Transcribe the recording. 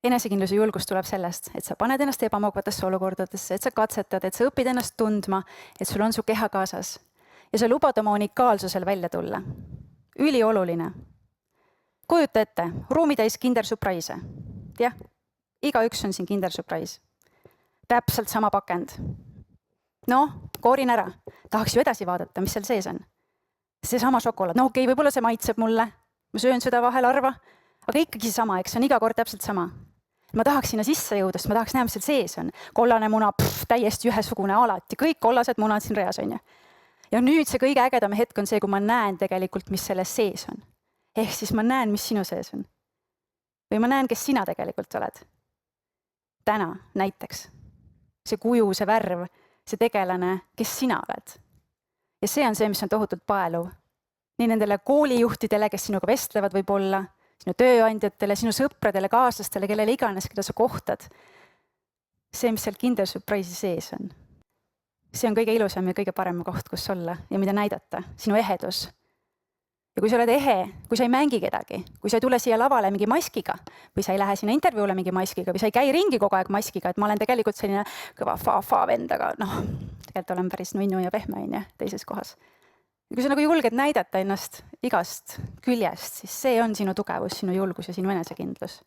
Enesekindlus ja julgus tuleb sellest, et sa paned ennast ebamugavatesse olukordadesse, et sa katsetad, et sa õpid ennast tundma, et sul on su keha kaasas. Ja sa lubad oma unikaalsusel välja tulla. Ülioluline. Kujuta ette, ruumi täis Kinder Surprise. Jah, igaüks on siin Kinder Surprise. Täpselt sama pakend. No, koorin ära. Tahaks ju edasi vaadata, mis seal sees on. Seesama šokolaad. No okei, võib-olla see maitseb mulle. Ma söön seda vahel harva. Aga ikkagi sama, eks see on iga kord täpselt sama. Ma tahaks sinna sisse jõuda, sest ma tahaks näha, mis seal sees on. Kollane muna, täiesti ühesugune alati. Kõik kollased munad siin reas on ju. Ja nüüd see kõige ägedam hetk on see, kui ma näen tegelikult, mis selles sees on. Ehk siis ma näen, mis sinu sees on. Või ma näen, kes sina tegelikult oled. Täna näiteks. See kuju, see värv, see tegelane, kes sina oled. Ja see on see, mis on tohutult paeluv. Nii nendele koolijuhtidele, kes sinuga vestlevad võib-olla, sinu tööandjatele, sinu sõpradele, kaaslastele, kellele iganes, keda sa kohtad. See, mis seal Kinder Surprise'i sees on. See on kõige ilusam ja kõige parem koht, kus olla ja mida näidata, sinu ehedus. Ja kui sa oled ehe, kui sa ei mängi kedagi, kui sa ei tule siia lavale mingi maskiga või sa ei lähe sinna intervjuule mingi maskiga või sa ei käi ringi kogu aeg maskiga, et ma olen tegelikult selline kõva fa vend, aga tegelikult olen päris nunnu ja pehme teises kohas. Ja kui sa nagu julged näidata ennast igast küljest, siis see on sinu tugevus, sinu julgus ja sinu enesekindlus.